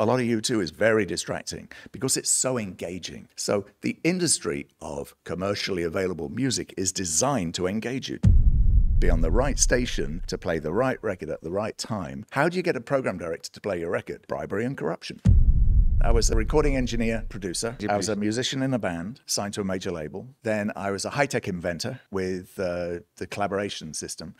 A lot of U2 is very distracting because it's so engaging. So the industry of commercially available music is designed to engage you. Be on the right station to play the right record at the right time. How do you get a program director to play your record? Bribery and corruption. I was a recording engineer, producer. I was a musician in a band, signed to a major label. Then I was a high-tech inventor with the collaboration system.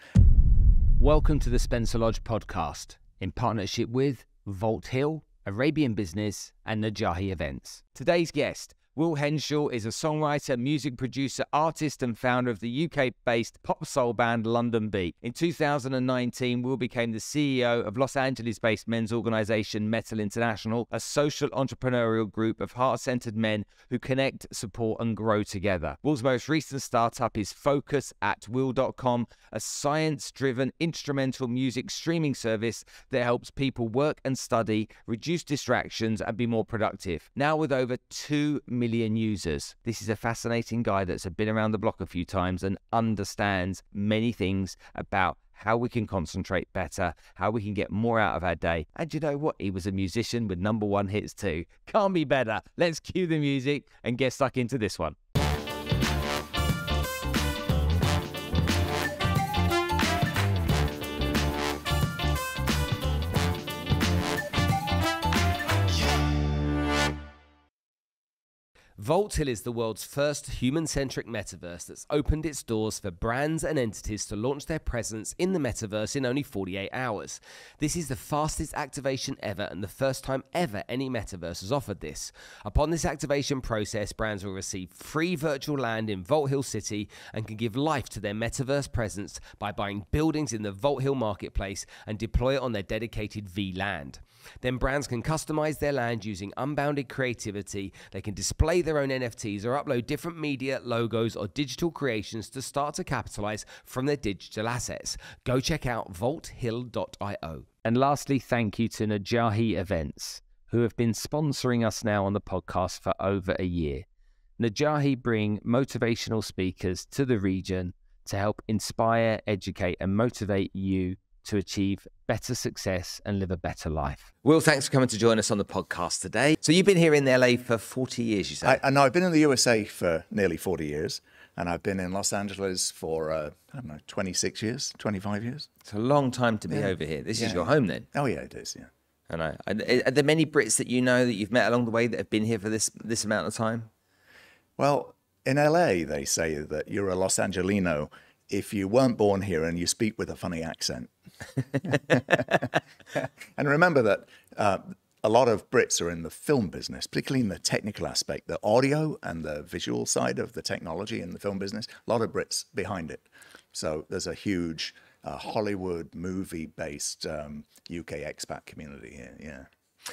Welcome to the Spencer Lodge podcast in partnership with Vault Hill, Arabian Business and Najahi Events. Today's guest, Will Henshall, is a songwriter, music producer, artist and founder of the UK-based pop soul band Londonbeat. In 2019, Will became the CEO of Los Angeles-based men's organization Metal International, a social entrepreneurial group of heart-centered men who connect, support and grow together. Will's most recent startup is Focus@Will.com, a science-driven instrumental music streaming service that helps people work and study, reduce distractions and be more productive. Now with over 2 million users. This is a fascinating guy that's been around the block a few times and understands many things about how we can concentrate better, how we can get more out of our day. And you know what? He was a musician with #1 hits too. Can't be better. Let's cue the music and get stuck into this one. Vault Hill is the world's first human-centric metaverse that's opened its doors for brands and entities to launch their presence in the metaverse in only 48 hours. This is the fastest activation ever and the first time ever any metaverse has offered this. Upon this activation process, brands will receive free virtual land in Vault Hill City and can give life to their metaverse presence by buying buildings in the Vault Hill marketplace and deploy it on their dedicated VLAND. Then brands can customize their land using unbounded creativity. They can display their own NFTs or upload different media, logos, or digital creations to start to capitalize from their digital assets. Go check out vaulthill.io. And lastly, thank you to Najahi Events, who have been sponsoring us now on the podcast for over a year. Najahi bring motivational speakers to the region to help inspire, educate, and motivate you to achieve better success and live a better life. Will, thanks for coming to join us on the podcast today. So you've been here in LA for 40 years, you say? No, I've been in the USA for nearly 40 years, and I've been in Los Angeles for, 26 years, 25 years. It's a long time to be over here. This is your home then? Oh, yeah, it is, yeah. I know. Are there many Brits that you know that you've met along the way that have been here for this amount of time? Well, in LA, they say that you're a Los Angelino if you weren't born here and you speak with a funny accent. And remember that a lot of Brits are in the film business, particularly in the technical aspect, the audio and the visual side of the technology in the film business. A lot of Brits behind it. So there's a huge Hollywood movie-based UK expat community here, yeah.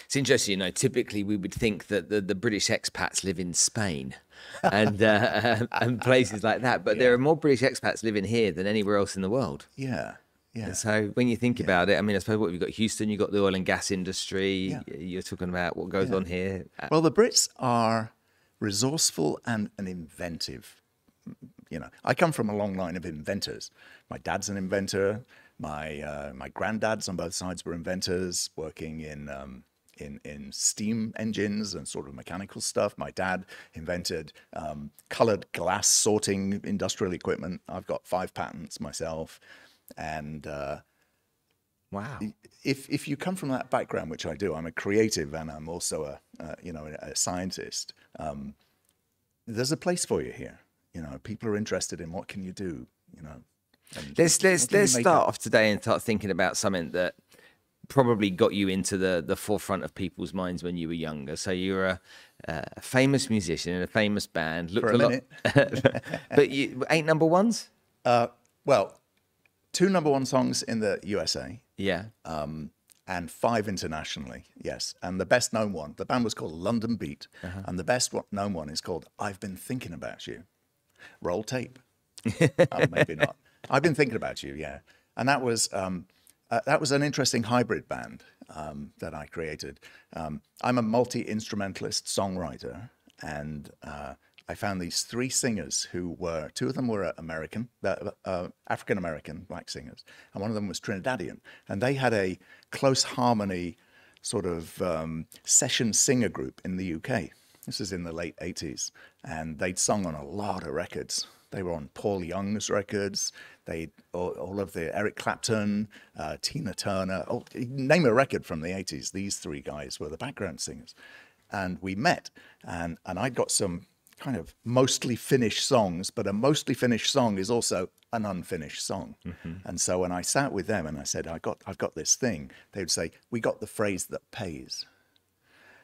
It's interesting, typically we would think that the British expats live in Spain and places like that, but there are more British expats living here than anywhere else in the world. Yeah, yeah. And so when you think about it, I mean, I suppose you've got Houston, you've got the oil and gas industry, you're talking about what goes on here. Well, the Brits are resourceful and inventive. I come from a long line of inventors. My dad's an inventor. My granddads on both sides were inventors, working in steam engines and sort of mechanical stuff. My dad invented colored glass sorting industrial equipment. I've got 5 patents myself. And wow, if you come from that background, which I do, I'm a creative and I'm also a scientist. There's a place for you here. People are interested in what can you do. Let's start off today and start thinking about something that probably got you into the forefront of people's minds when you were younger. So you're a famous musician in a famous band. For a minute. But you ain't #1s? Well, 2 #1 songs in the USA. Yeah. And 5 internationally, yes. And the best known one, the band was called Londonbeat. And the best known one is called I've Been Thinking About You. Roll tape. Maybe not. I've Been Thinking About You, yeah. And that was an interesting hybrid band that I created. I'm a multi-instrumentalist songwriter, and I found these 3 singers who were, 2 of them were American, African-American black singers, and one of them was Trinidadian. And they had a close harmony sort of session singer group in the UK. This is in the late 80s. And they'd sung on a lot of records. They were on Paul Young's records. They all of the Eric Clapton, Tina Turner, name a record from the 80s. These three guys were the background singers. And we met, and I'd got some kind of mostly finished songs, but a mostly finished song is also an unfinished song. And so when I sat with them and I said, I've got this thing, they would say, we got the phrase that pays.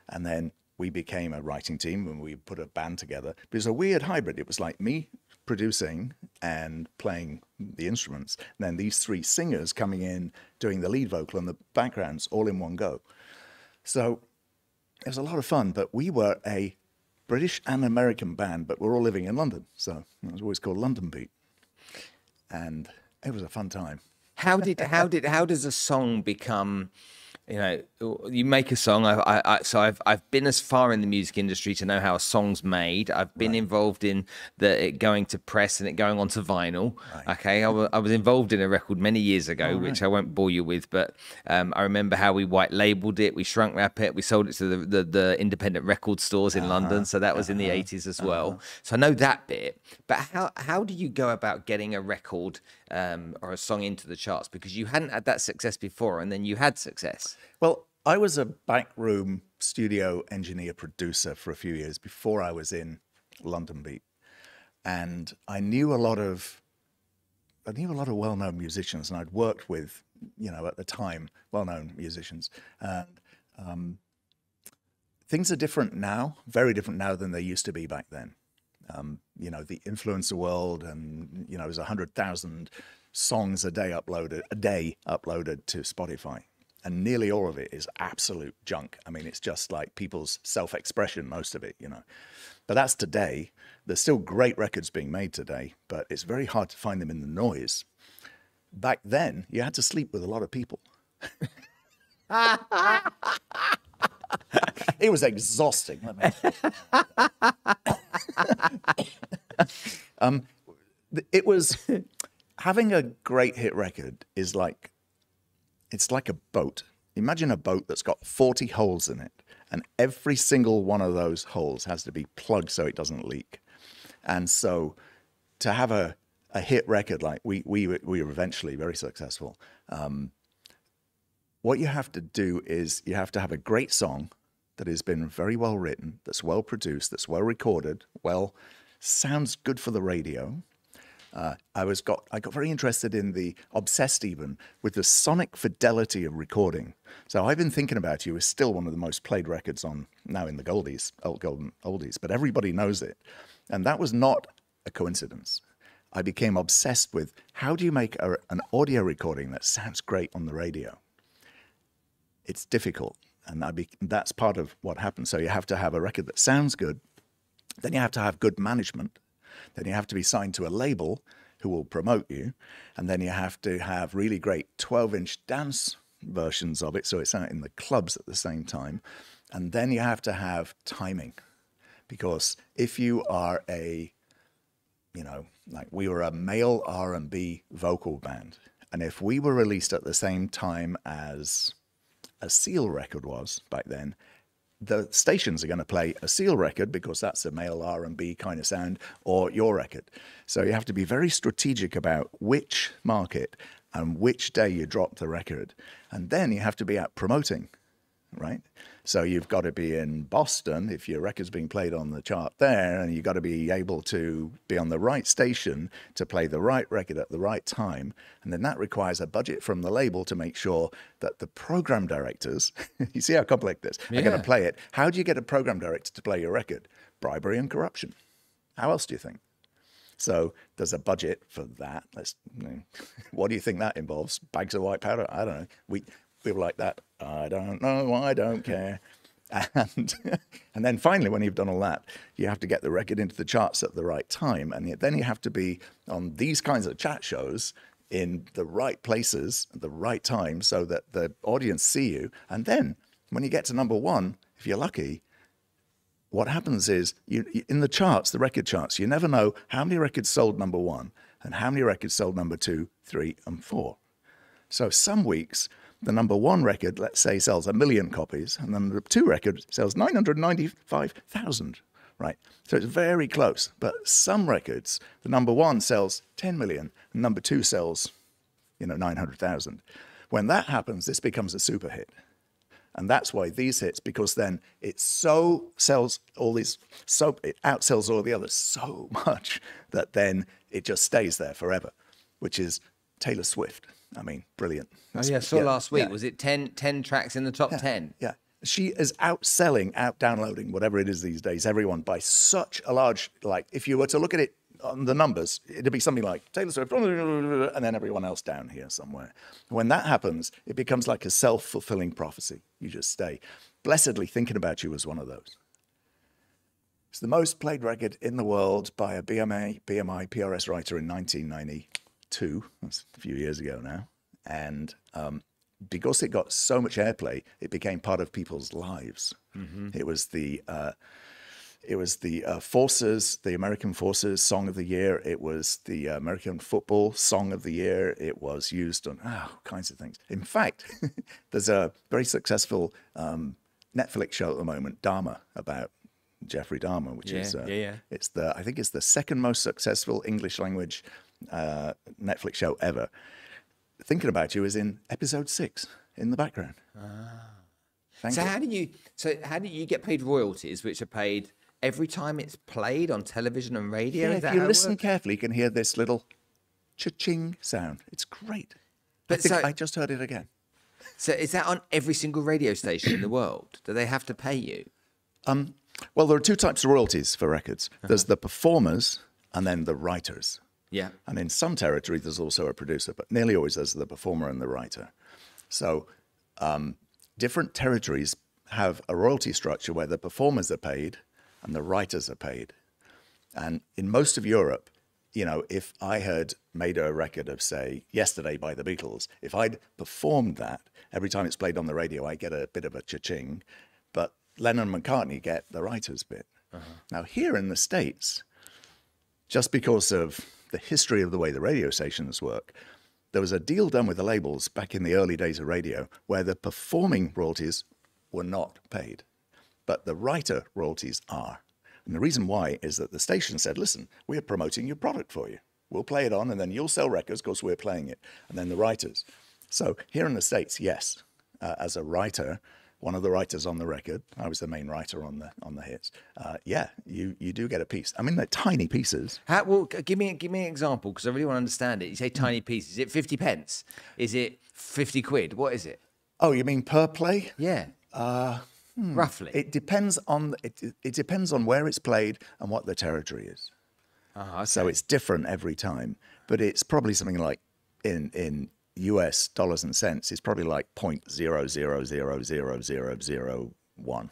And then we became a writing team and we put a band together. It was a weird hybrid. It was like me producing and playing the instruments, and then these three singers coming in, doing the lead vocal and the backgrounds all in one go. So it was a lot of fun, but we were a British and American band, but we're all living in London. So it was always called Londonbeat. And it was a fun time. How does a song become, you know, you make a song. So I've been as far in the music industry to know how a song's made. I've been involved in it going to press and it going onto vinyl. Right. Okay, I was involved in a record many years ago, which I won't bore you with, but I remember how we white labeled it, we shrunk wrap it, we sold it to the independent record stores in London. So that was in the 80s as well. So I know that bit. But how do you go about getting a record or a song into the charts? Because you hadn't had that success before, and then you had success. Well, I was a backroom studio engineer producer for a few years before I was in Londonbeat, and I knew a lot of well-known musicians, and I'd worked with, you know, at the time, well-known musicians. And things are different now, very different now than they used to be back then. You know, the influencer world, and you know, there's 100,000 songs a day uploaded to Spotify. And nearly all of it is absolute junk. I mean, it's just like people's self-expression, most of it, you know. But that's today. There's still great records being made today, but it's very hard to find them in the noise. Back then, you had to sleep with a lot of people. It was exhausting. It was, having a great hit record is like, it's like a boat. Imagine a boat that's got 40 holes in it, and every single one of those holes has to be plugged so it doesn't leak. And so to have a hit record, like we were eventually very successful, what you have to do is you have to have a great song that has been very well written, that's well produced, that's well recorded, sounds good for the radio. I got very interested in obsessed even with the sonic fidelity of recording. So I've Been Thinking About You is still one of the most played records on now in the golden oldies, but everybody knows it. And that was not a coincidence. I became obsessed with how do you make an audio recording that sounds great on the radio? It's difficult, and that's part of what happened. So you have to have a record that sounds good, then you have to have good management. Then you have to be signed to a label who will promote you. And then you have to have really great 12-inch dance versions of it, so it's out in the clubs at the same time. And then you have to have timing. Because if you are like we were a male R&B vocal band, and if we were released at the same time as a Seal record was back then, the stations are going to play a Seal record because that's a male R&B kind of sound, or your record. So you have to be very strategic about which market and which day you drop the record. And then you have to be out promoting, right? So you've got to be in Boston if your record's being played on the chart there, and you've got to be able to be on the right station to play the right record at the right time. And then that requires a budget from the label to make sure that the program directors, you see how complex this, are going to play it. How do you get a program director to play your record? Bribery and corruption. How else do you think? So there's a budget for that. What do you think that involves? Bags of white powder? I don't know. People like that, I don't know, I don't care. And then finally, when you've done all that, you have to get the record into the charts at the right time. And then you have to be on these kinds of chat shows in the right places at the right time so that the audience see you. And then when you get to number one, if you're lucky, what happens is in the charts, the record charts, you never know how many records sold number one and how many records sold number 2, 3, and 4. So some weeks, the number one record, let's say, sells 1 million copies, and then the number two record sells 995,000, right? So it's very close. But some records, the number one sells 10 million, and number two sells, 900,000. When that happens, this becomes a super hit. And that's why these hits, because then it so sells all these, so it outsells all the others so much that then it just stays there forever, which is Taylor Swift. I mean, brilliant. Oh, yeah, I saw last week. Yeah. Was it 10 tracks in the top 10? Yeah. She is outselling, out-downloading, whatever it is these days, everyone by such a large, like, if you were to look at it on the numbers, it'd be something like Taylor Swift, and then everyone else down here somewhere. When that happens, it becomes like a self-fulfilling prophecy. You just stay. Blessedly Thinking About You was one of those. It's the most played record in the world by a BMI PRS writer in 1992. That's a few years ago now. And because it got so much airplay, it became part of people's lives. Mm-hmm. It was the Forces, the American Forces Song of the Year. It was the American Football Song of the Year. It was used on all kinds of things. In fact, there's a very successful Netflix show at the moment, Dahmer, about Jeffrey Dahmer, which is I think it's the second most successful English language Netflix show ever. Thinking About You is in episode 6 in the background. So how do you get paid royalties, which are paid every time it's played on television and radio? Yeah, if you listen carefully, you can hear this little cha-ching sound. It's great. But I just heard it again. So is that on every single radio station in the world? Do they have to pay you? Well, there are two types of royalties for records. There's the performers and then the writers. Yeah. And in some territory, there's also a producer, but nearly always there's the performer and the writer. So different territories have a royalty structure where the performers are paid and the writers are paid. And in most of Europe, if I had made a record of, say, Yesterday by the Beatles, if I'd performed that, every time it's played on the radio, I get a bit of a cha-ching. But Lennon and McCartney get the writer's bit. Now, here in the States, just because of the history of the way the radio stations work, there was a deal done with the labels back in the early days of radio where the performing royalties were not paid, but the writer royalties are. And the reason why is that the station said, listen, we're promoting your product for you. We'll play it on and then you'll sell records because we're playing it. And then the writers. So here in the States, yes, as a writer, one of the writers on the record, I was the main writer on the hits. You do get a piece. I mean, they're tiny pieces. Well, give me an example because I really want to understand it. You say tiny pieces. Is it 50 pence? Is it 50 quid? What is it? Oh, you mean per play? Yeah. Roughly. It depends on it depends on where it's played and what the territory is. Okay. So it's different every time, but it's probably something like in US dollars and cents, it's probably like 0.00000001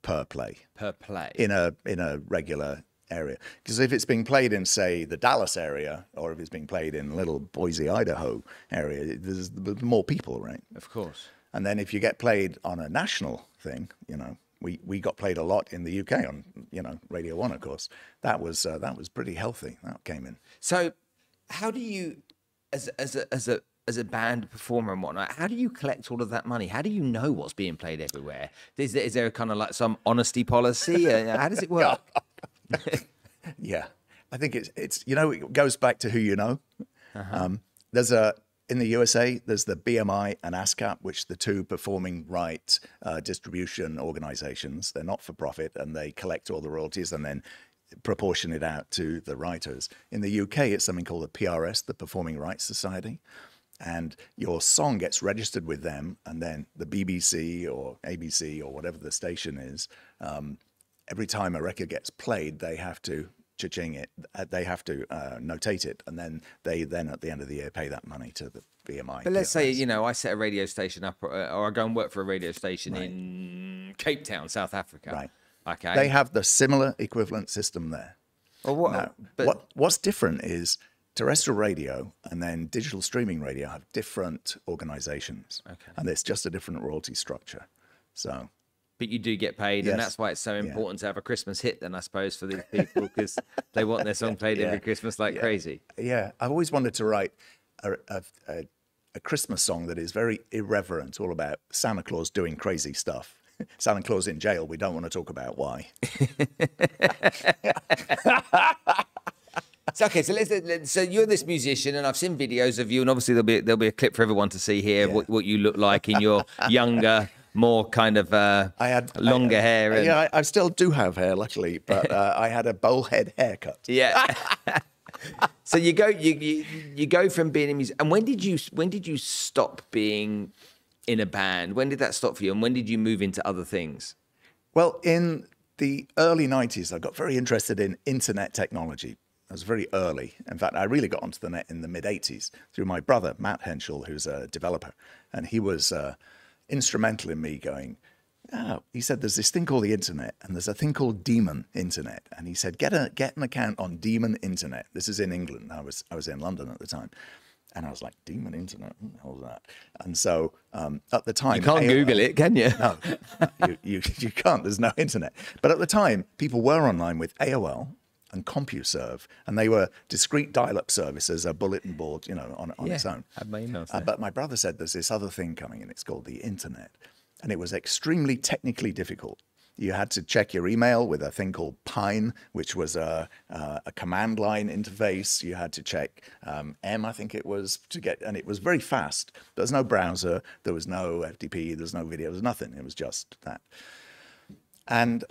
per play. Per play. In a regular area. Because if it's being played in, say, the Dallas area, or if it's being played in little Boise, Idaho area, there's more people, right? Of course. And then if you get played on a national thing, we got played a lot in the UK on, Radio 1, of course. That was pretty healthy. That came in. So how do you, as a band performer and whatnot, how do you collect all of that money? How do you know what's being played everywhere? Is there kind of like some honesty policy? How does it work? Yeah, I think it's it goes back to who you know. There's in the USA, there's the BMI and ASCAP, which the two performing rights distribution organizations. They're not for profit and they collect all the royalties and then proportion it out to the writers. In the UK, it's something called the PRS, the Performing Rights Society. And your song gets registered with them, and then the BBC or ABC or whatever the station is, every time a record gets played, they have to cha-ching it, they have to notate it, and then they at the end of the year pay that money to the BMI. But let's say, I set a radio station up, or I go and work for a radio station in Cape Town, South Africa. Right. Okay. They have the similar equivalent system there. Well, what's different is terrestrial radio and then digital streaming radio have different organizations. Okay. And it's just a different royalty structure. So, but you do get paid, and that's why it's so important to have a Christmas hit then, I suppose, for these people, because they want their song played every Christmas like crazy. Yeah, I've always wanted to write a Christmas song that is very irreverent, all about Santa Claus doing crazy stuff. Santa Claus in jail. We don't want to talk about why. So, okay, so you're this musician, and I've seen videos of you, and obviously there'll be a clip for everyone to see here what you look like in your younger, more kind of longer hair. And... Yeah, I still do have hair, luckily, but I had a bowl head haircut. Yeah. So you go from being a musician, and when did you stop being in a band? When did that stop for you, and when did you move into other things? Well, in the early 90s, I got very interested in internet technology. I was very early. In fact, I really got onto the net in the mid-80s through my brother, Matt Henshall, who's a developer. And he was instrumental in me going, he said, there's this thing called the internet, and there's a thing called Demon Internet. And he said, get an account on Demon Internet. This is in England. I was in London at the time. And I was like, Demon Internet? What the hell is that? And so at the time... You can't Google it, can you? No, you can't. There's no internet. But at the time, people were online with AOL and CompuServe, and they were discrete dial-up services, a bulletin board, on its own. I had my emails there. But my brother said there's this other thing coming, and it's called the internet. And it was extremely technically difficult. You had to check your email with a thing called Pine, which was a command line interface. You had to check M, I think it was, and it was very fast. There was no browser, there was no FTP, there was no video, there was nothing. It was just that. And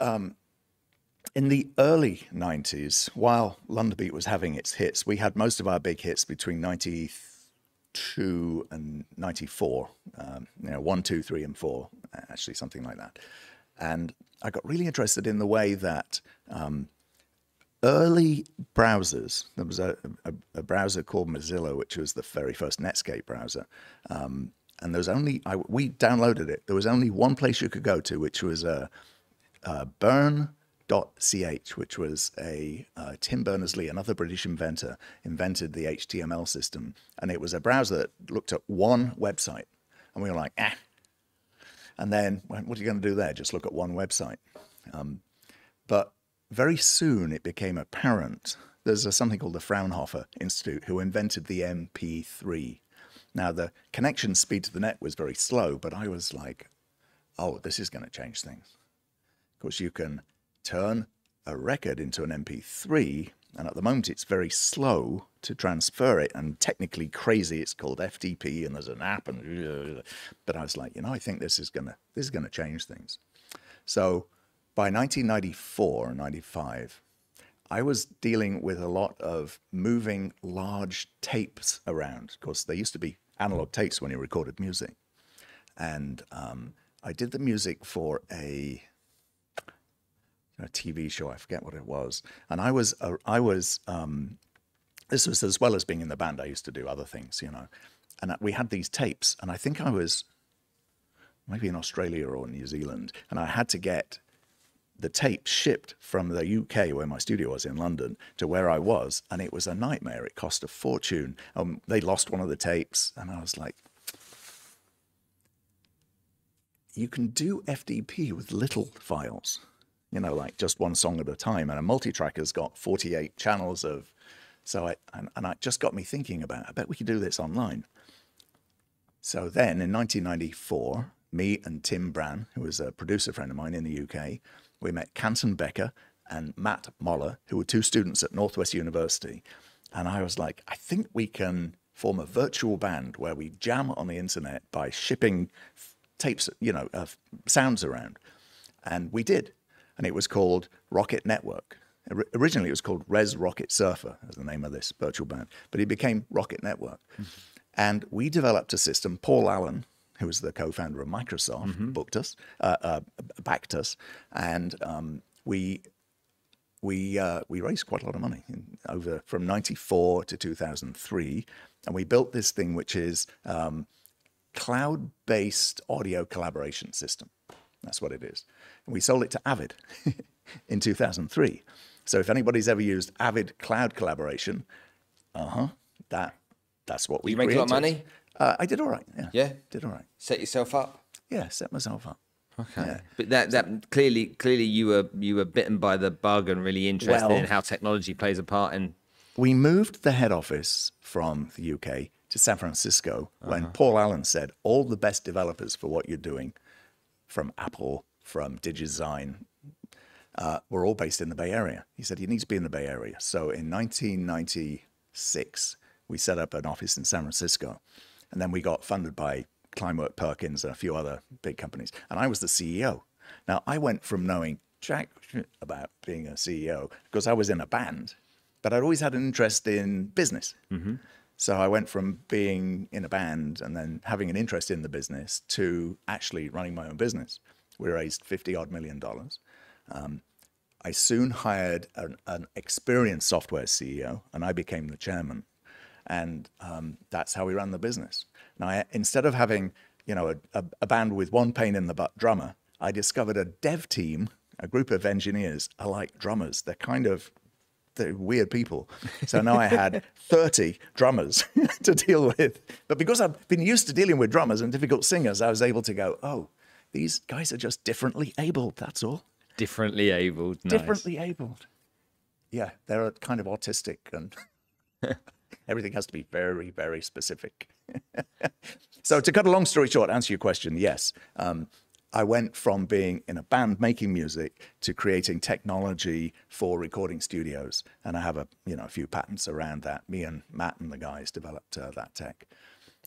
in the early 90s, while Londonbeat was having its hits, we had most of our big hits between 92 and 94, 1, 2, 3, and 4, actually something like that. And I got really interested in the way that early browsers, there was a browser called Mozilla, which was the very first Netscape browser. And there was we downloaded it. There was only one place you could go to, which was burn.ch, which was Tim Berners-Lee, another British inventor, invented the HTML system. And it was a browser that looked at one website. And we were like, And then, what are you going to do there? Just look at one website. But very soon it became apparent. There's something called the Fraunhofer Institute who invented the MP3. Now, the connection speed to the net was very slow, but I was like, oh, this is going to change things. Of course, you can turn a record into an MP3, and at the moment it's very slow to transfer it, and technically crazy. It's called FTP, and there's an app, but I was like, I think this is gonna change things. So by 1994 and 95, I was dealing with a lot of moving large tapes around. Of course, there used to be analog tapes when you recorded music, and I did the music for a TV show. I forget what it was, and I was this was as well as being in the band. I used to do other things, and we had these tapes, and I think I was maybe in Australia or New Zealand, and I had to get the tape shipped from the UK, where my studio was in London, to where I was, and it was a nightmare. It cost a fortune. They lost one of the tapes, and I was like, you can do FTP with little files, like just one song at a time, and a multi-tracker's got 48 channels of. So it just got me thinking about, I bet we could do this online. So then in 1994, me and Tim Bran, who was a producer friend of mine in the UK, we met Canton Becker and Matt Moller, who were two students at Northwest University. And I was like, I think we can form a virtual band where we jam on the internet by shipping tapes, sounds around. And we did. And it was called Rocket Network. Originally, it was called Res Rocket Surfer, as the name of this virtual band, but it became Rocket Network. Mm-hmm. And we developed a system. Paul Allen, who was the co-founder of Microsoft, backed us, and we raised quite a lot of money from 94 to 2003, and we built this thing which is cloud-based audio collaboration system. That's what it is. And we sold it to Avid in 2003. So if anybody's ever used Avid Cloud Collaboration, that's what we created. You make a lot of money? I did all right. Yeah? Did all right. Set yourself up? Yeah, set myself up. Okay. Yeah. But that clearly you were bitten by the bug and really interested in how technology plays a part in. We moved the head office from the UK to San Francisco when Paul Allen said all the best developers for what you're doing, from Apple, from DigiDesign, were all based in the Bay Area. He said, you need to be in the Bay Area. So in 1996, we set up an office in San Francisco. And then we got funded by Kleinworth Perkins and a few other big companies. And I was the CEO. Now, I went from knowing jack about being a CEO because I was in a band, but I'd always had an interest in business. So I went from being in a band and then having an interest in the business to actually running my own business. We raised $50-odd million. I soon hired an experienced software CEO, and I became the chairman. And that's how we ran the business. Now, instead of having, you know, a band with one pain in the butt drummer, I discovered a dev team, a group of engineers are like drummers. They're weird people. So now I had 30 drummers to deal with. But because I've been used to dealing with drummers and difficult singers, I was able to go, oh, these guys are just differently abled, that's all. Differently abled, nice. Differently abled. Yeah, they're kind of autistic and everything has to be very, very specific. So to cut a long story short, answer your question, yes. I went from being in a band making music to creating technology for recording studios. And I have a few patents around that. Me and Matt and the guys developed that tech.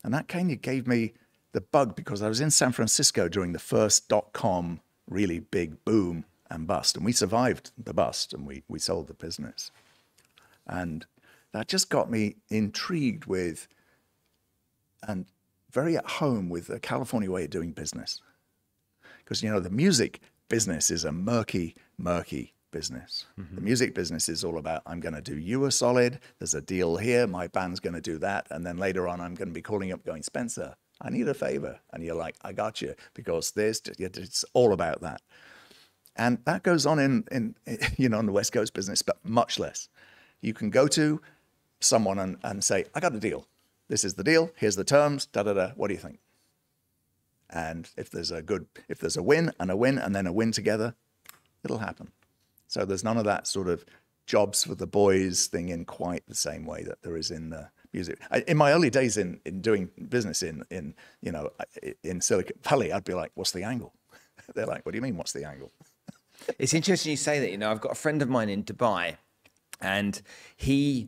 And that kind of gave me the bug because I was in San Francisco during the first .com really big boom and bust. And we survived the bust and we sold the business. And that just got me intrigued with and very at home with the California way of doing business. Because, you know, the music business is a murky, murky business. The music business is all about, I'm going to do you a solid. There's a deal here. My band's going to do that. And then later on, I'm going to be calling up going, Spencer, I need a favor. And you're like, I got you. Because it's all about that. And that goes on in the West Coast business, but much less. You can go to someone and say, I got a deal. This is the deal. Here's the terms. Da, da, da. What do you think? And if there's a win and then a win together, it'll happen. So there's none of that sort of jobs for the boys thing in quite the same way that there is in music. In my early days in doing business in Silicon Valley, I'd be like, what's the angle? They're like, what do you mean, what's the angle? It's interesting you say that. You know, I've got a friend of mine in Dubai and he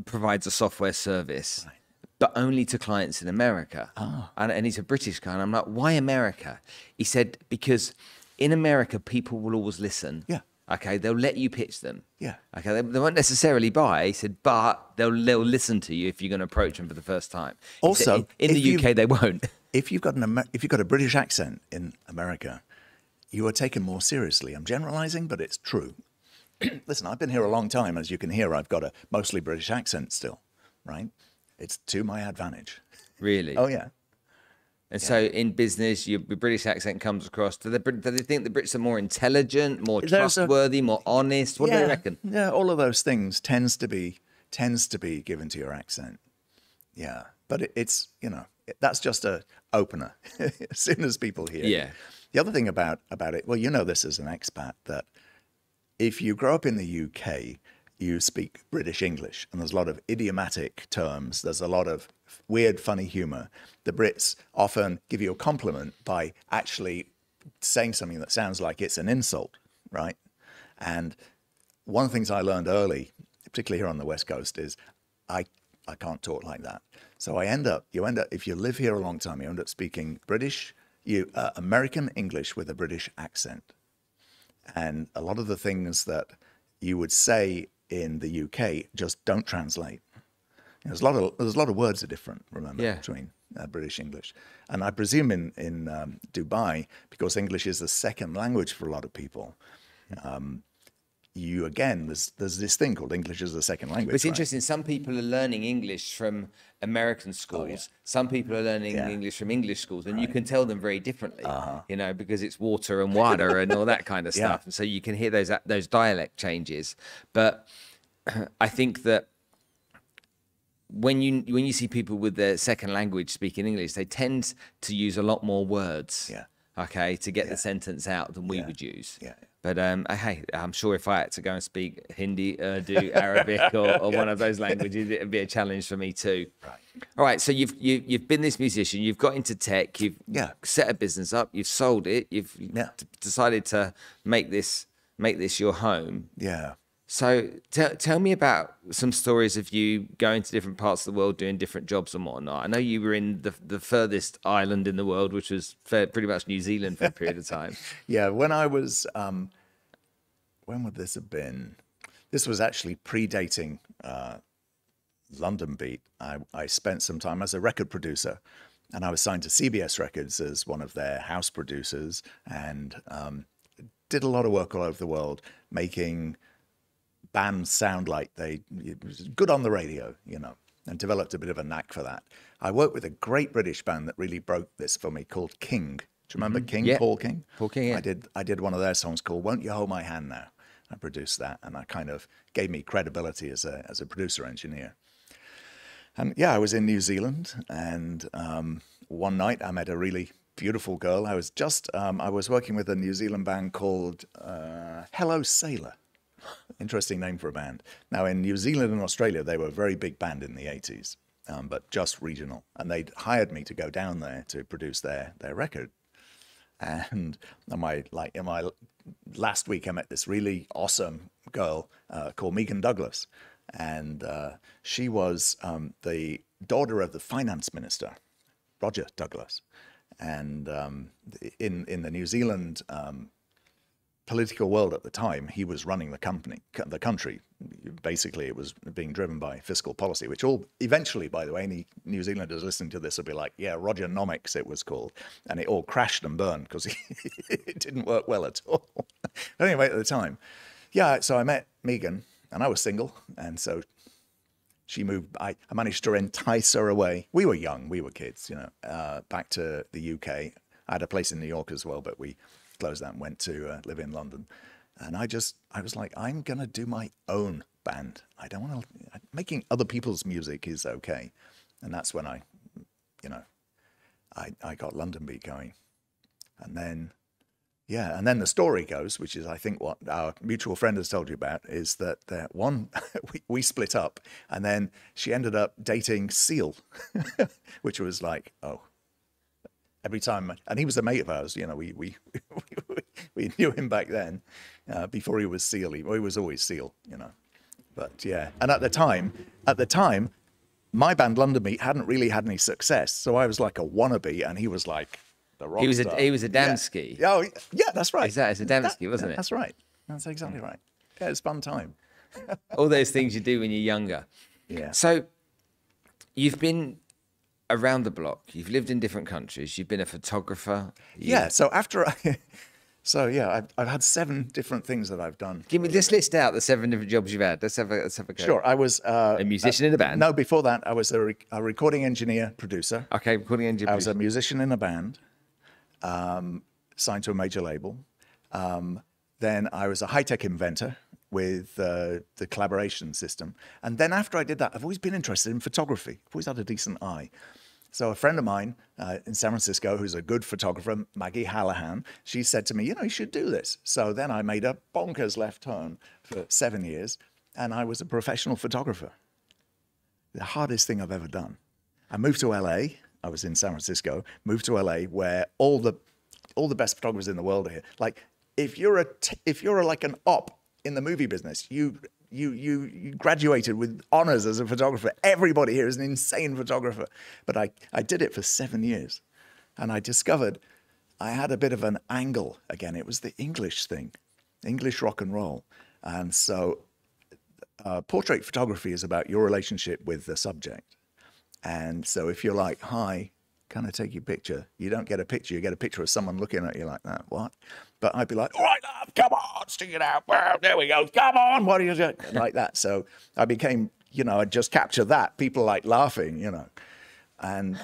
provides a software service. Right. But only to clients in America. Oh. And he's a British guy. And I'm like, why America? He said, because in America, people will always listen. Yeah. Okay, they'll let you pitch them. Yeah. Okay, they won't necessarily buy. He said, but they'll listen to you if you're going to approach them for the first time. Also, said, in the UK, they won't. If you've got a British accent in America, you are taken more seriously. I'm generalizing, but it's true. Listen, I've been here a long time. As you can hear, I've got a mostly British accent still, right? It's to my advantage. Really? Oh, yeah. And so in business, your British accent comes across. Do they think the Brits are more intelligent, more trustworthy, more honest? What do they reckon? Yeah, all of those things tends to be given to your accent. Yeah. But it's, that's just a opener as soon as people hear it. Yeah. The other thing about it, well, you know this as an expat, that if you grow up in the UK, you speak British English, and there's a lot of idiomatic terms. There's a lot of weird, funny humor. The Brits often give you a compliment by actually saying something that sounds like it's an insult, right? And one of the things I learned early, particularly here on the West Coast, is I can't talk like that. So you end up, if you live here a long time, you end up speaking American English with a British accent. And a lot of the things that you would say in the UK just don't translate. There's a lot of words are different, remember, between British English. And I presume in Dubai, because English is the second language for a lot of people, there's this thing called English as a second language. But it's interesting. Some people are learning English from American schools. Oh, yeah. Some people are learning English from English schools, and you can tell them very differently, because it's water and water and all that kind of stuff. And so you can hear those dialect changes. But I think that when you see people with their second language speaking English, they tend to use a lot more words. Yeah. Okay, to get the sentence out than we would use. Yeah. But hey, I'm sure if I had to go and speak Hindi, Urdu, Arabic, or one of those languages, it'd be a challenge for me too. Right. All right. So you've been this musician. You've got into tech. You've set a business up. You've sold it. You've decided to make this your home. Yeah. So tell me about some stories of you going to different parts of the world, doing different jobs and whatnot. I know you were in the furthest island in the world, which was pretty much New Zealand for a period of time. Yeah, when I was, when would this have been? This was actually predating Londonbeat. I spent some time as a record producer, and I was signed to CBS Records as one of their house producers, and did a lot of work all over the world, making bands sound like it was good on the radio, and developed a bit of a knack for that. I worked with a great British band that really broke this for me called King. Do you remember King? Yeah. Paul King? Paul King, yeah. I did one of their songs called Won't You Hold My Hand Now? I produced that, and that kind of gave me credibility as a producer engineer. And yeah, I was in New Zealand, and one night I met a really beautiful girl. I was working with a New Zealand band called Hello Sailor. Interesting name for a band. Now, in New Zealand and Australia, they were a very big band in the 80s, but just regional. And they'd hired me to go down there to produce their record. And in my last week, I met this really awesome girl called Megan Douglas. And she was the daughter of the finance minister, Roger Douglas. And in the New Zealand political world at the time, he was running the country. Basically, it was being driven by fiscal policy, which eventually, by the way, any New Zealanders listening to this will be like, yeah, Rogernomics it was called. And it all crashed and burned because it didn't work well at all. But anyway, at the time, so I met Megan, and I was single. And so she moved. I managed to entice her away. We were young, we were kids, back to the UK. I had a place in New York as well, but we closed that and went to live in London. And I was like, I'm going to do my own band. I don't want to, making other people's music is okay. And that's when I got Londonbeat going. And then the story goes, which is I think what our mutual friend has told you about, is that we split up, and then she ended up dating Seal, which was like, oh, every time, and he was a mate of ours, we knew him back then, before he was Seal. He was always Seal, But yeah, and at the time, my band Londonbeat hadn't really had any success, so I was like a wannabe, and he was like the rock star. He was a Damski. Yeah. Oh, yeah, that's right. It's a Damski, wasn't it? That's right. That's exactly right. Yeah, it's fun time. All those things you do when you're younger. Yeah. So you've been around the block. You've lived in different countries. You've been a photographer. Yeah. So I've had 7 different things that I've done. Let's list out the 7 different jobs you've had. Let's have a go. Sure. I was a musician in a band. No, before that, I was a recording engineer, producer. Okay, recording engineer. I was a musician in a band, signed to a major label. Then I was a high-tech inventor with the collaboration system. And then after I did that, I've always been interested in photography. I've always had a decent eye. So a friend of mine in San Francisco, who's a good photographer, Maggie Hallahan, she said to me, you should do this. So then I made a bonkers left turn for 7 years, and I was a professional photographer. The hardest thing I've ever done. I moved to LA. I was in San Francisco, moved to LA, where all the best photographers in the world are here. Like, if you're like an op in the movie business, you graduated with honors as a photographer. Everybody here is an insane photographer. But I did it for 7 years, and I discovered I had a bit of an angle again. It was the English thing, English rock and roll. And so portrait photography is about your relationship with the subject. And so if you're like, hi, can I take your picture? You don't get a picture. You get a picture of someone looking at you like that. What? But I'd be like, all right, love, come on, stick it out. Well, there we go. Come on. What are you doing? Like that. So I became, I'd just capture that. People like laughing, and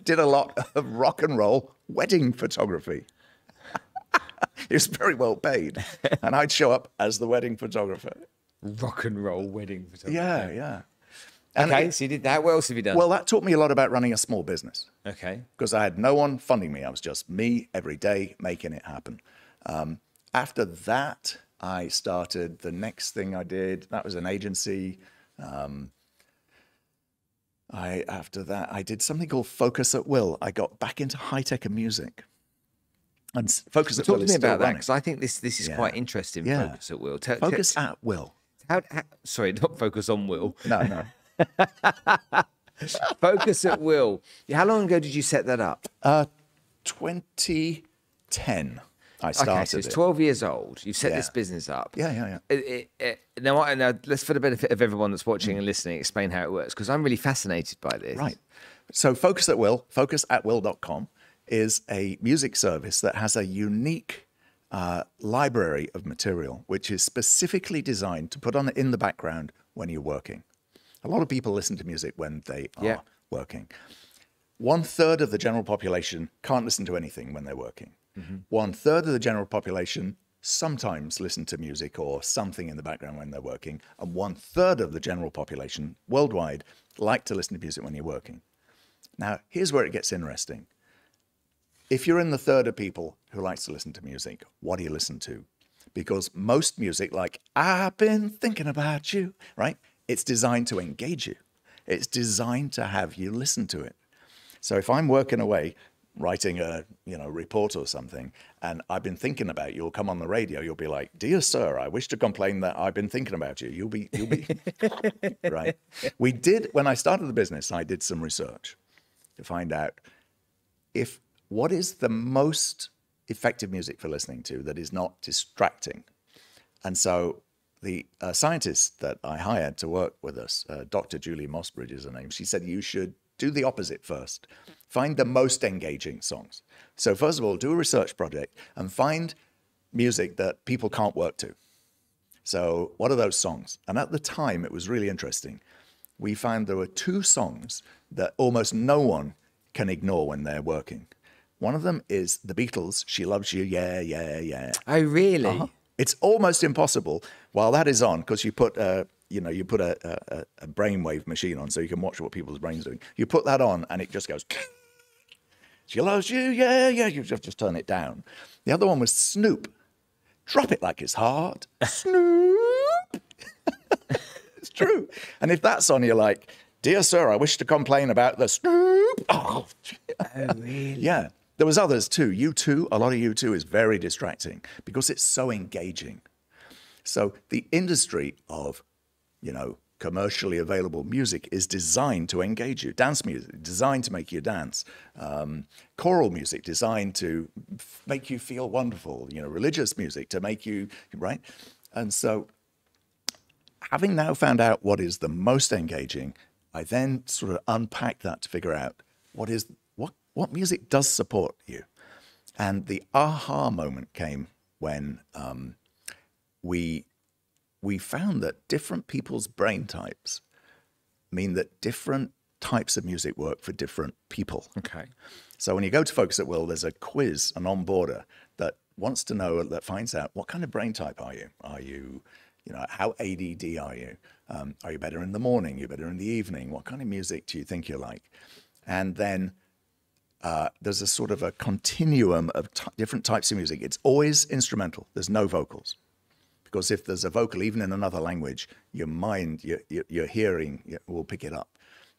did a lot of rock and roll wedding photography. It was very well paid. And I'd show up as the wedding photographer. Rock and roll wedding photography. Yeah, yeah. And so you did that. What else have you done? Well, that taught me a lot about running a small business. Okay. Because I had no one funding me. I was just me every day making it happen. After that, I started the next thing I did. That was an agency. After that, I did something called Focus at Will. I got back into high tech and music. And Focus at Will Talk to is me still about that, running. because I think this is quite interesting. Yeah. Focus at Will. Focus at Will. Sorry, not Focus on Will. No. Focus at Will. How long ago did you set that up? 2010. I started. Okay, so it's 12 years old. You've set this business up. Yeah. Now, let's, for the benefit of everyone that's watching and listening, explain how it works, because I'm really fascinated by this. Right. So Focus at Will, focusatwill.com, is a music service that has a unique library of material, which is specifically designed to put on in the background when you're working. A lot of people listen to music when they are working. 1/3 of the general population can't listen to anything when they're working. 1/3 of the general population sometimes listen to music or something in the background when they're working. And 1/3 of the general population worldwide like to listen to music when you're working. Now, here's where it gets interesting. If you're in the third of people who likes to listen to music, what do you listen to? Because most music, like I've been thinking about you, right? It's designed to engage you. It's designed to have you listen to it. So if I'm working away, writing a report or something, and I've been thinking about you, you'll come on the radio, you'll be like, "Dear sir, I wish to complain that I've been thinking about you." You'll be right. When I started the business, I did some research to find out what is the most effective music for listening to that is not distracting. And so the scientist that I hired to work with us, Dr. Julie Mossbridge is her name, she said, you should do the opposite first. Find the most engaging songs. So first of all, do a research project and find music that people can't work to. So what are those songs? And at the time, it was really interesting. We found there were 2 songs that almost no one can ignore when they're working. One of them is the Beatles, She Loves You, Yeah, Yeah, Yeah. Oh, really? It's almost impossible while that is on, because you put a brainwave machine on so you can watch what people's brains are doing. You put that on and it just goes, She Loves You, Yeah, Yeah. You just turn it down. The other one was Snoop. Drop It Like It's Hot. Snoop. It's true. And if that's on, you're like, "Dear sir, I wish to complain about the Snoop." Oh, really? Yeah. There was others too. U2, a lot of U2 is very distracting because it's so engaging. So the industry of, commercially available music is designed to engage you. Dance music, designed to make you dance. Choral music, designed to make you feel wonderful. Religious music to make you, right? And so having now found out what is the most engaging, I then sort of unpack that to figure out what music does support you. And the aha moment came when we found that different people's brain types mean that different types of music work for different people. Okay. So when you go to Focus at Will, there's a quiz, an onboarder that wants to know, that finds out what kind of brain type are you? Are you, how ADD are you? Are you better in the morning? Are you better in the evening? What kind of music do you think you like? And then there's a sort of a continuum of different types of music. It's always instrumental. There's no vocals. Because if there's a vocal, even in another language, your mind, your hearing will pick it up.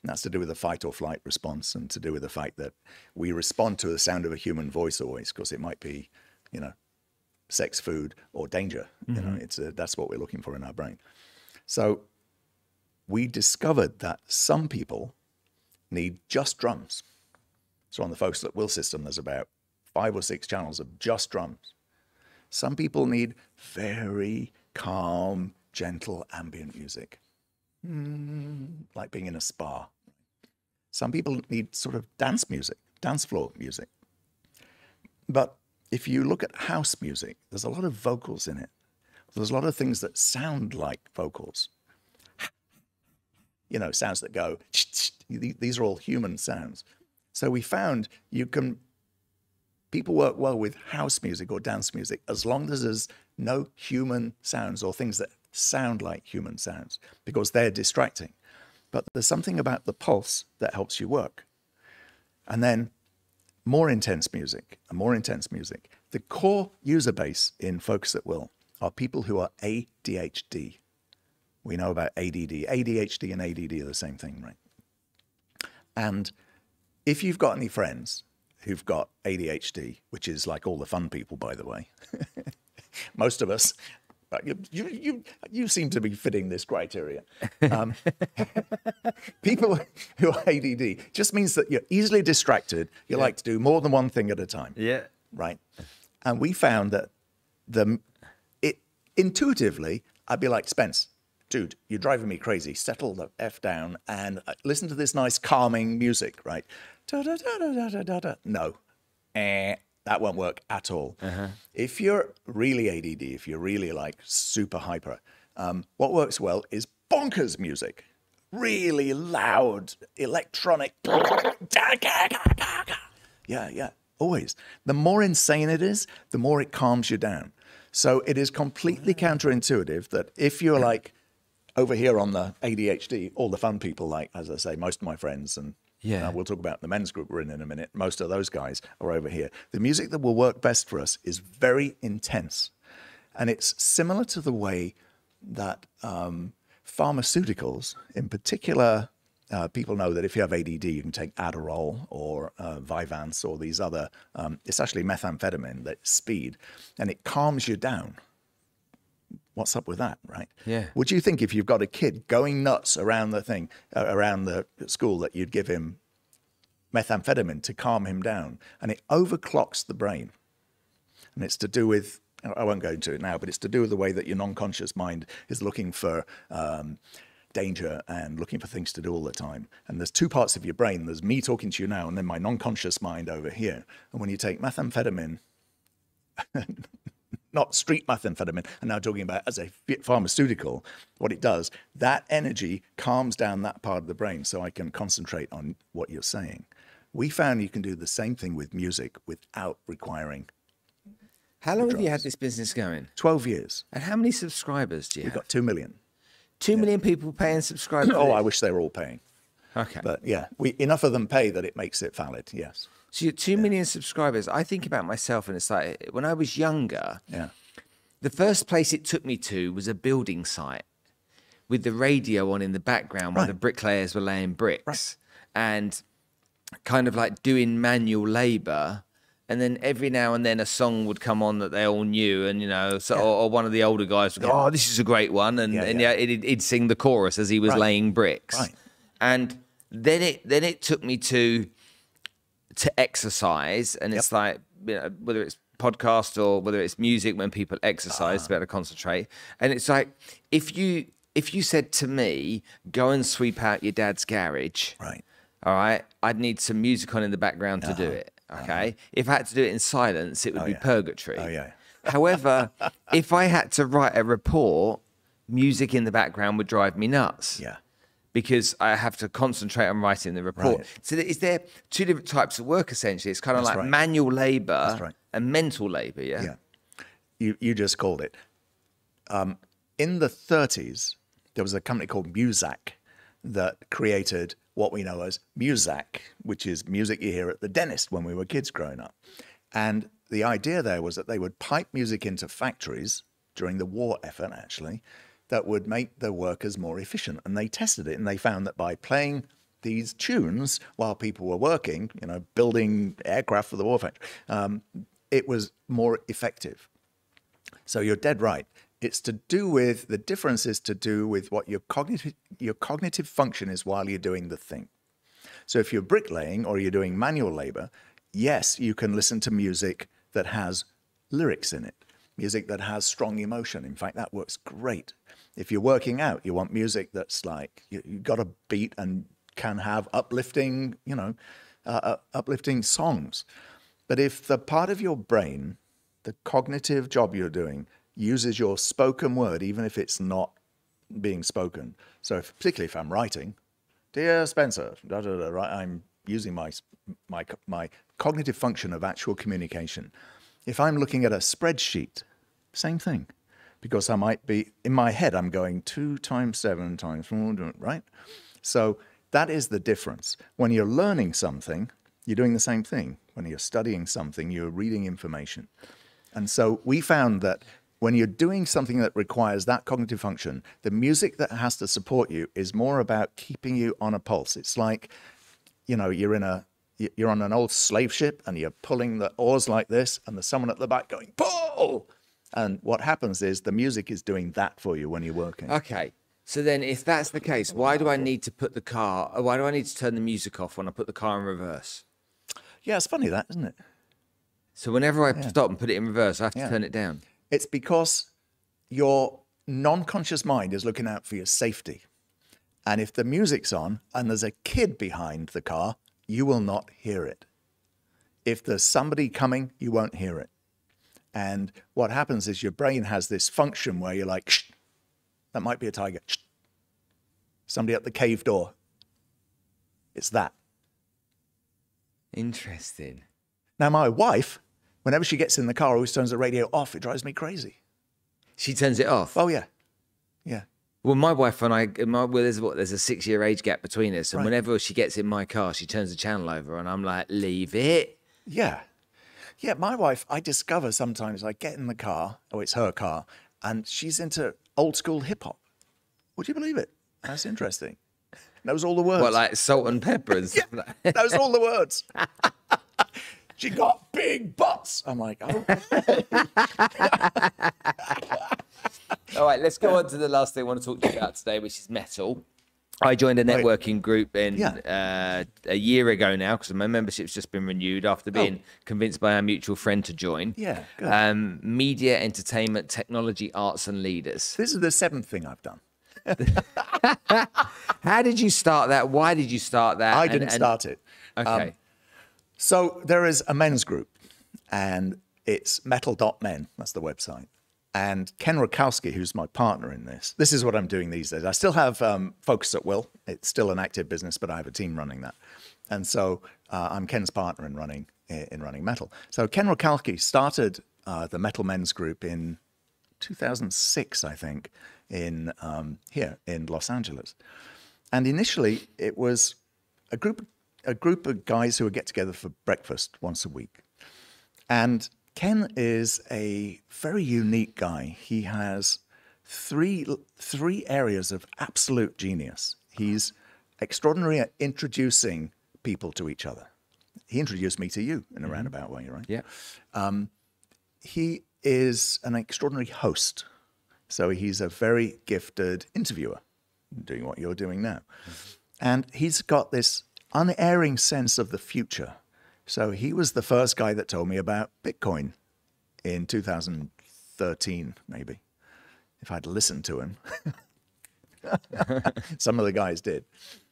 And that's to do with the fight or flight response, and to do with the fact that we respond to the sound of a human voice always, because it might be, sex, food, or danger. That's what we're looking for in our brain. So we discovered that some people need just drums. So on the Focus at Will system, there's about 5 or 6 channels of just drums. Some people need very calm, gentle ambient music, like being in a spa. Some people need sort of dance music, dance floor music. But if you look at house music, there's a lot of vocals in it. There's a lot of things that sound like vocals. Sounds that go, these are all human sounds. So we found people work well with house music or dance music as long as there's no human sounds or things that sound like human sounds, because they're distracting. But there's something about the pulse that helps you work. And then more intense music The core user base in Focus at Will are people who are ADHD. We know about ADD. ADHD and ADD are the same thing, right? And if you've got any friends who've got ADHD, which is like all the fun people, by the way, most of us, but you seem to be fitting this criteria. People who are ADD just means that you're easily distracted. You like to do more than one thing at a time. Yeah. Right. And we found that intuitively, I'd be like, Spence, dude, you're driving me crazy. Settle the F down and listen to this nice calming music, right? Da, da, da, da, da, da, da. No. That won't work at all. If you're really ADD, if you're really like super hyper, what works well is bonkers music. Really loud, electronic. Yeah, always. The more insane it is, the more it calms you down. So it is completely counterintuitive that if you're like over here on the ADHD, all the fun people, like, as I say, most of my friends, and we'll talk about the men's group we're in a minute, most of those guys are over here. The music that will work best for us is very intense. And it's similar to the way that pharmaceuticals, in particular, people know that if you have ADD, you can take Adderall or Vyvanse or these other, it's actually methamphetamine, that's speed, and it calms you down. What's up with that, right? Yeah. Would you think if you've got a kid going nuts around the thing, around the school, that you'd give him methamphetamine to calm him down? And it overclocks the brain. And it's to do with, I won't go into it now, but it's to do with the way that your non-conscious mind is looking for danger and looking for things to do all the time. And there's two parts of your brain. There's me talking to you now, and then my non-conscious mind over here. And when you take methamphetamine, not street methamphetamine, I'm now talking about as a pharmaceutical, what it does, that energy calms down that part of the brain so I can concentrate on what you're saying. We found you can do the same thing with music without requiring. How long have you had this business going? 12 years. And how many subscribers do you have? We've got 2 million. 2 million people paying subscribers? Oh, I wish they were all paying. Okay. But yeah, enough of them pay that it makes it valid, yes. So you're 2 million subscribers. I think about myself, and it's like, when I was younger, the first place it took me to was a building site with the radio on in the background while the bricklayers were laying bricks and kind of like doing manual labor. And then every now and then a song would come on that they all knew, and or one of the older guys would go, "Oh, this is a great one," and he'd sing the chorus as he was laying bricks. Right. And then it took me to exercise, and it's like, whether it's podcast or whether it's music, when people exercise to be able to concentrate. And it's like, if you said to me, "Go and sweep out your dad's garage," right? All right, I'd need some music on in the background to do it. Okay. If I had to do it in silence, it would be purgatory. Oh, yeah. However, if I had to write a report, music in the background would drive me nuts. Yeah. Because I have to concentrate on writing the report. Right. So is there two different types of work, essentially? It's kind of like manual labor and mental labor, yeah? Yeah. You just called it. In the 30s, there was a company called Muzak that created what we know as Muzak, which is music you hear at the dentist when we were kids growing up. And the idea there was that they would pipe music into factories during the war effort, actually, that would make the workers more efficient. And they tested it, and they found that by playing these tunes while people were working, building aircraft for the war factory, it was more effective. So you're dead right. It's to do with, the difference is to do with what your cognitive function is while you're doing the thing. So if you're bricklaying or you're doing manual labor, yes, you can listen to music that has lyrics in it, music that has strong emotion. In fact, that works great. If you're working out, you want music that's like, you've got a beat and can have uplifting, uplifting songs. But if the part of your brain, the cognitive job you're doing, uses your spoken word, even if it's not being spoken. So particularly if I'm writing, "Dear Spencer," right? I'm using my cognitive function of actual communication. If I'm looking at a spreadsheet, same thing, because I might be, in my head, I'm going 2 times 7 times 4, right? So that is the difference. When you're learning something, you're doing the same thing. When you're studying something, you're reading information. And so we found that when you're doing something that requires that cognitive function, the music that has to support you is more about keeping you on a pulse. It's like, you're on an old slave ship and you're pulling the oars like this, and there's someone at the back going, pull! And what happens is the music is doing that for you when you're working. Okay. So then if that's the case, why do I need to turn the music off when I put the car in reverse? Yeah, it's funny that, isn't it? So whenever I stop and put it in reverse, I have to turn it down. It's because your non-conscious mind is looking out for your safety. And if the music's on and there's a kid behind the car, you will not hear it. If there's somebody coming, you won't hear it. And what happens is your brain has this function where you're like, shh, that might be a tiger. Shh. Somebody at the cave door. It's that. Interesting. Now, my wife, whenever she gets in the car, always turns the radio off. It drives me crazy. She turns it off? Oh, yeah. Yeah. Well, my wife and I, there's a 6-year age gap between us. And whenever she gets in my car, she turns the channel over and I'm like, leave it. Yeah. Yeah, my wife, I discover sometimes I get in the car, it's her car, and she's into old school hip hop. Would you believe it? That's interesting. Knows all the words. What, like salt and pepper and stuff like that? Knows all the words. She got big butts. I'm like, oh. All right, let's go on to the last thing I want to talk to you about today, which is metal. I joined a networking group a year ago now because my membership's just been renewed after being convinced by our mutual friend to join. Yeah, good. Media, entertainment, technology, arts and leaders. This is the 7th thing I've done. How did you start that? Why did you start that? I didn't start it. Okay. So there is a men's group, and it's metal.men. That's the website. And Ken Rakowski, who's my partner in this is what I'm doing these days. I still have Focus at Will. It's still an active business, but I have a team running that. And so I'm Ken's partner in running metal. So Ken Rakowski started the Metal Men's Group in 2006, I think, in here in Los Angeles. And initially, it was a group of guys who would get together for breakfast once a week. And Ken is a very unique guy. He has three areas of absolute genius. He's extraordinary at introducing people to each other. He introduced me to you in a roundabout way, right? Yeah. He is an extraordinary host. So he's a very gifted interviewer, doing what you're doing now. And he's got this unerring sense of the future. So he was the first guy that told me about Bitcoin in 2013, maybe, if I'd listened to him. Some of the guys did.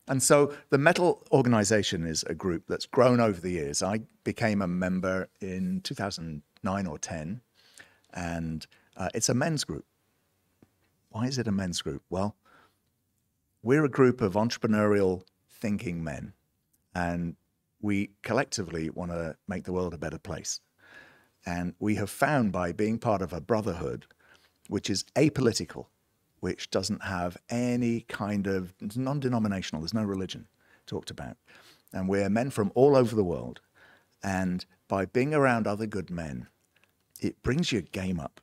And so the Metal organization is a group that's grown over the years. I became a member in 2009 or 10, and it's a men's group. Why is it a men's group? Well, we're a group of entrepreneurial thinking men, and we collectively want to make the world a better place. And we have found by being part of a brotherhood, which is apolitical, which doesn't have any kind of, it's non-denominational, there's no religion talked about. And we're men from all over the world. And by being around other good men, it brings your game up.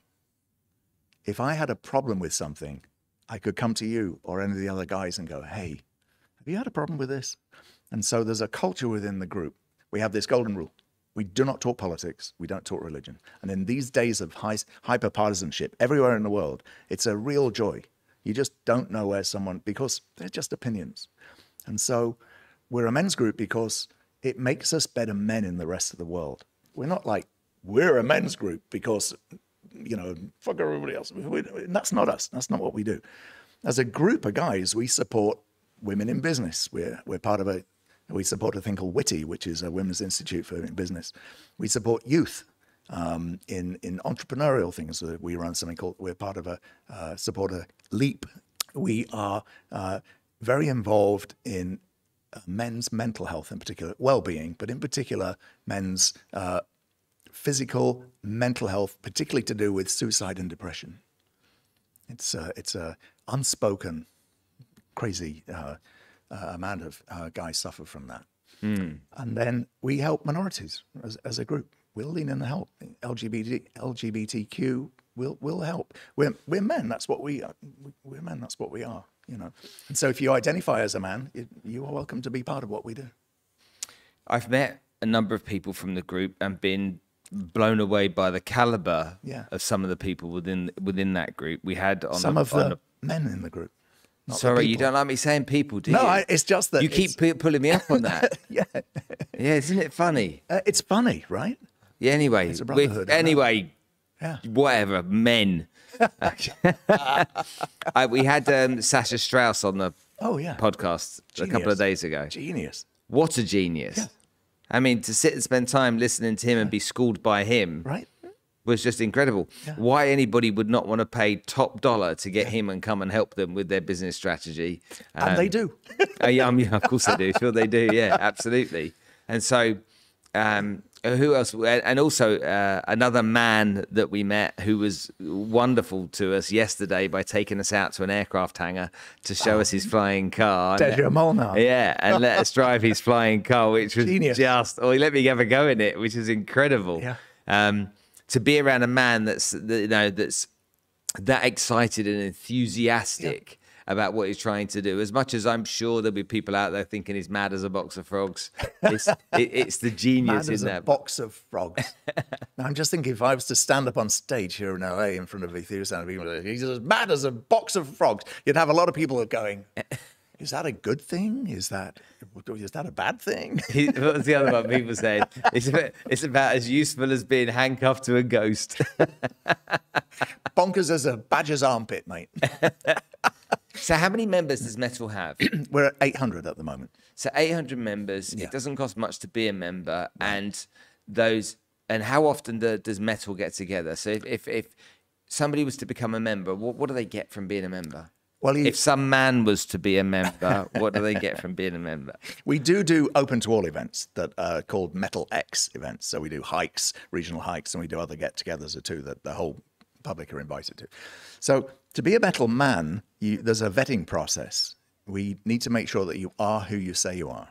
If I had a problem with something, I could come to you or any of the other guys and go, hey, have you had a problem with this? And so there's a culture within the group. We have this golden rule. We do not talk politics. We don't talk religion. And in these days of hyper-partisanship everywhere in the world, it's a real joy. You just don't know where someone, because they're just opinions. And so we're a men's group because it makes us better men in the rest of the world. We're not like, we're a men's group because, fuck everybody else. That's not us. That's not what we do. As a group of guys, we support women in business. We're part of we support a thing called WITI, which is a Women's Institute for Business. We support youth in entrepreneurial things. We run something called, we're part of support a LEAP. We are very involved in men's mental health, in particular, well-being, but in particular, men's physical, mental health, particularly to do with suicide and depression. It's a unspoken, crazy amount of guys suffer from that. And then we help minorities as a group. we'll lean in and help. LGBTQ will help. We're men. That's what we are. We're men. That's what we are. You know. And so if you identify as a man, you are welcome to be part of what we do. I've met a number of people from the group and been blown away by the caliber of some of the people within that group. We had on some of the men in the group. Sorry, you don't like me saying people, do you? No, it's just that you keep pulling me up on that. Yeah, isn't it funny? It's funny, right? Yeah. Anyway, It's a brotherhood, yeah. Whatever, men. We had Sasha Strauss on the podcast a couple of days ago. Genius. What a genius. Yeah. I mean, to sit and spend time listening to him and be schooled by him right. was just incredible. Yeah. Why anybody would not want to pay top dollar to get him and come and help them with their business strategy. And they do. Yeah, of course they do. Sure they do. Yeah, absolutely. And so who else? And also another man that we met who was wonderful to us yesterday by taking us out to an aircraft hangar to show us his flying car. Deja Molnar. Yeah, and let us drive his flying car, which was Genius. he let me have a go in it, which is incredible. Yeah. To be around a man that's that excited and enthusiastic about what he's trying to do. As much as I'm sure there'll be people out there thinking he's mad as a box of frogs, it's the genius mad as in a that box of frogs. Now, I'm just thinking if I was to stand up on stage here in LA in front of a theatre of people, he's as mad as a box of frogs. You'd have a lot of people going, is that a good thing? Is that a bad thing? What was the other one people said? It's about as useful as being handcuffed to a ghost. Bonkers as a badger's armpit, mate. So how many members does Metal have? We're at 800 at the moment. So 800 members. Yeah. It doesn't cost much to be a member. Right. And how often does Metal get together? So if somebody was to become a member, what do they get from being a member? Well, if some man was to be a member, what do they get from being a member? We do open to all events that are called Metal X events. So we do hikes, regional hikes, and we do other get-togethers too that the whole public are invited to. So to be a metal man, there's a vetting process. We need to make sure that you are who you say you are.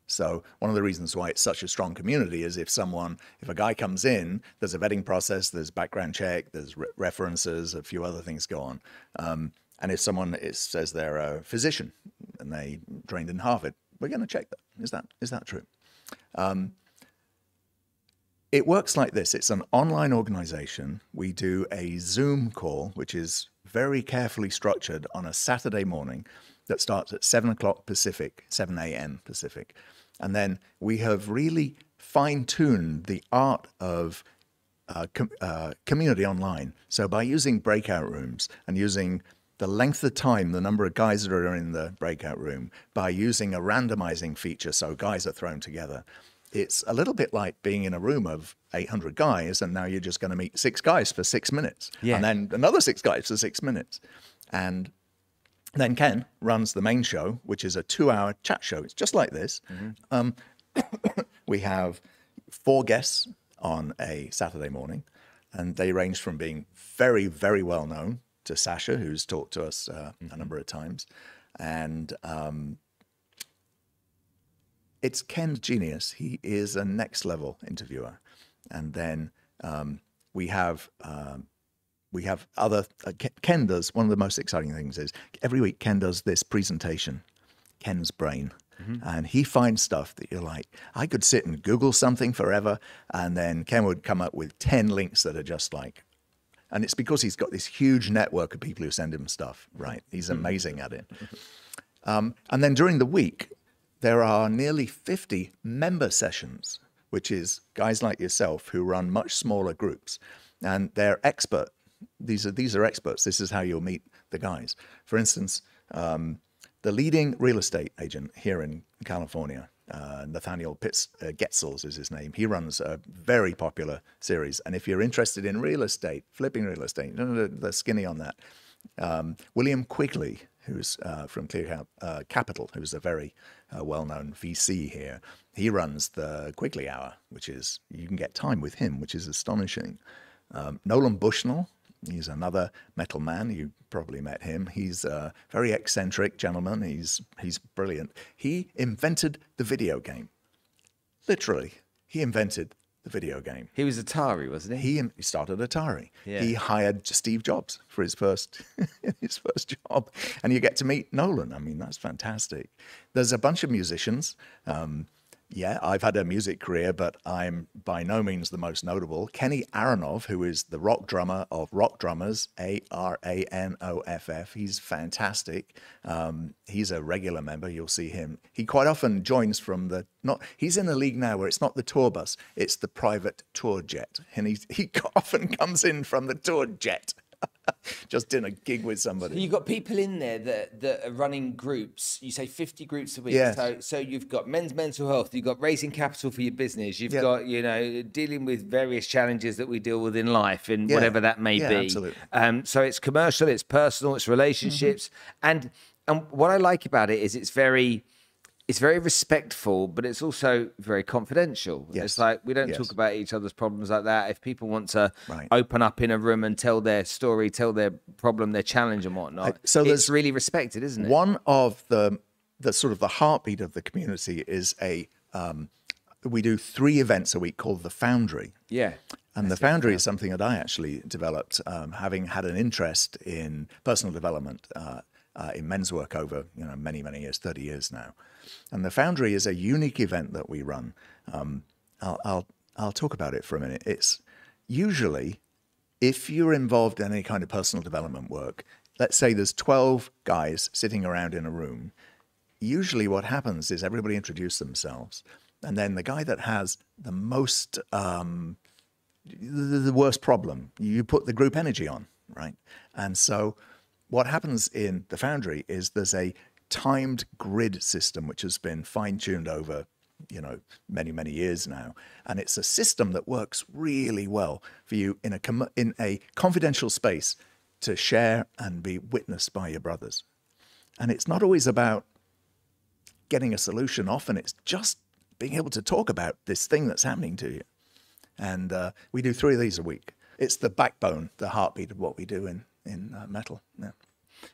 So one of the reasons why it's such a strong community is if a guy comes in, there's a vetting process, there's background check, there's references, a few other things go on. And if someone says they're a physician and they trained in Harvard, we're going to check that. Is that true? It works like this. It's an online organization. We do a Zoom call, which is very carefully structured on a Saturday morning that starts at 7 o'clock Pacific, 7 a.m. Pacific. And then we have really fine-tuned the art of community online. So by using breakout rooms and using the length of time, the number of guys that are in the breakout room, by using a randomizing feature so guys are thrown together, it's a little bit like being in a room of 800 guys and now you're just going to meet 6 guys for 6 minutes. Yeah. And then another 6 guys for 6 minutes. And then Ken runs the main show, which is a 2-hour chat show. It's just like this. Mm-hmm. We have 4 guests on a Saturday morning, and they range from being very, very well known to Sasha, who's talked to us a number of times. And it's Ken's genius. He is a next level interviewer. And then we have other, Ken does, one of the most exciting things is every week Ken does this presentation, Ken's Brain. Mm-hmm. And he finds stuff that you're like, I could sit and Google something forever. And then Ken would come up with 10 links that are just like, and it's because he's got this huge network of people who send him stuff, right? He's amazing at it. And then during the week, there are nearly 50 member sessions, which is guys like yourself who run much smaller groups. And they're expert. These are experts. This is how you'll meet the guys. For instance, the leading real estate agent here in California, Nathaniel Getzels is his name. He runs a very popular series. And if you're interested in real estate, flipping real estate, they're skinny on that. William Quigley, who's from Clear Capital, who's a very well-known VC here, he runs the Quigley Hour, which is, you can get time with him, which is astonishing. Nolan Bushnell, he's another metal man. You probably met him. He's a very eccentric gentleman. He's brilliant. He invented the video game. Literally, he invented the video game. He was Atari, wasn't he? He started Atari. Yeah. He hired Steve Jobs for his first job, and you get to meet Nolan. I mean, that's fantastic. There's a bunch of musicians. Yeah, I've had a music career, but I'm by no means the most notable. Kenny Aronoff, who is the rock drummer of Rock Drummers, Aranoff. He's fantastic. He's a regular member. You'll see him. He quite often joins from he's in a league now where it's not the tour bus, it's the private tour jet. And he often comes in from the tour jet. Just in a gig with somebody. You've got people in there that are running groups. You say 50 groups a week. Yeah. So you've got men's mental health. You've got raising capital for your business. You've got, dealing with various challenges that we deal with in life and whatever that may be. Absolutely. So it's commercial, it's personal, it's relationships. And what I like about it is it's very respectful, but it's also very confidential. Yes. It's like we don't talk about each other's problems like that. If people want to open up in a room and tell their story, tell their problem, their challenge and whatnot, it's really respected, isn't it? One of the sort of the heartbeat of the community is we do 3 events a week called the Foundry. Yeah. And the Foundry is something that I actually developed, having had an interest in personal development in men's work over many, many years, 30 years now. And the Foundry is a unique event that we run. I'll talk about it for a minute. It's usually, if you're involved in any kind of personal development work, let's say there's 12 guys sitting around in a room. Usually what happens is everybody introduces themselves. And then the guy that has the most, the worst problem, you put the group energy on, right? And so what happens in the Foundry is there's a timed grid system which has been fine-tuned over many, many years now, and it's a system that works really well for you in a confidential space to share and be witnessed by your brothers. And it's not always about getting a solution. Often it's just being able to talk about this thing that's happening to you. And we do 3 of these a week. It's the backbone, the heartbeat of what we do in metal. Yeah.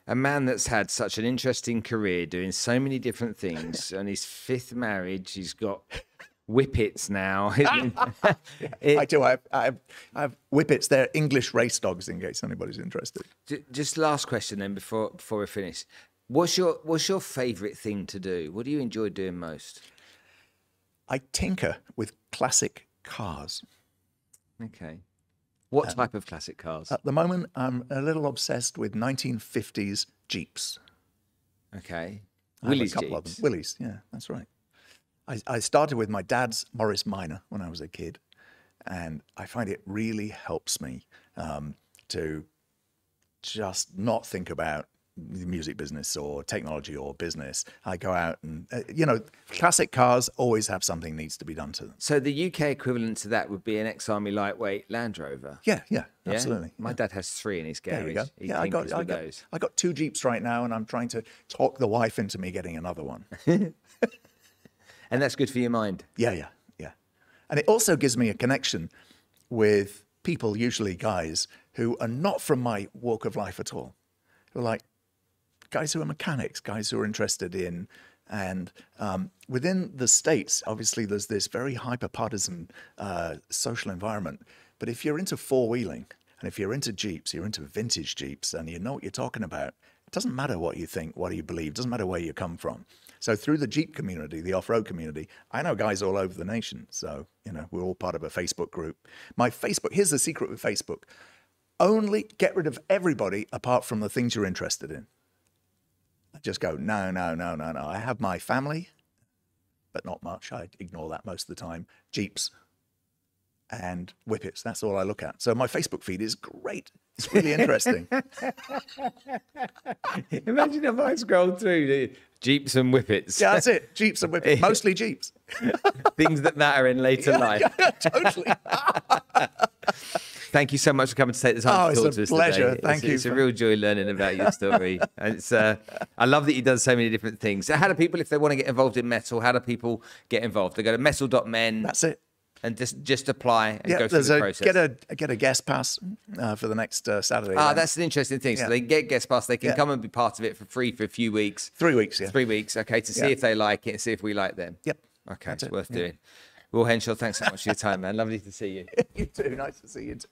A man that's had such an interesting career, doing so many different things. On his 5th marriage, he's got whippets now. I do. I have whippets. They're English race dogs, in case anybody's interested. Just last question then, before we finish. What's your favourite thing to do? What do you enjoy doing most? I tinker with classic cars. Okay. What type of classic cars? At the moment, I'm a little obsessed with 1950s Jeeps. Okay. Willys Jeeps. Willys, yeah, that's right. I started with my dad's Morris Minor when I was a kid, and I find it really helps me to just not think about the music business or technology or business. I go out and, classic cars always have something needs to be done to them. So the UK equivalent to that would be an ex-army lightweight Land Rover. Yeah, absolutely. My dad has 3 in his garage. There you go. He Yeah, I got 2 Jeeps right now, and I'm trying to talk the wife into me getting another one. And that's good for your mind. Yeah. And it also gives me a connection with people, usually guys, who are not from my walk of life at all. Who are like guys who are mechanics, guys who are interested in, and within the States, obviously there's this very hyper-partisan social environment. But if you're into four-wheeling, and if you're into Jeeps, you're into vintage Jeeps, and you know what you're talking about, it doesn't matter what you think, what you believe, doesn't matter where you come from. So through the Jeep community, the off-road community, I know guys all over the nation. So, we're all part of a Facebook group. Here's the secret with Facebook. Only get rid of everybody apart from the things you're interested in. I just go, no. I have my family, but not much. I ignore that most of the time. Jeeps and whippets. That's all I look at. So my Facebook feed is great. It's really interesting. Imagine if I scroll through the Jeeps and whippets. Yeah, that's it. Jeeps and whippets. Mostly Jeeps. Things that matter in later life. Yeah, totally. Thank you so much for coming to take the time to talk to us today. It's a pleasure. Thank you. It's a real joy learning about your story. And I love that you've done so many different things. So how do people, if they want to get involved in metal, how do people get involved? They go to metal.men. That's it. And just apply and go through the process. Get a guest pass for the next Saturday. That's an interesting thing. So they can get guest pass. They can come and be part of it for free for a few weeks. 3 weeks, yeah. 3 weeks, okay, to see if they like it and see if we like them. Yep. Okay, it's worth doing. Will Henshall, thanks so much for your time, man. Lovely to see you. You too. Nice to see you too.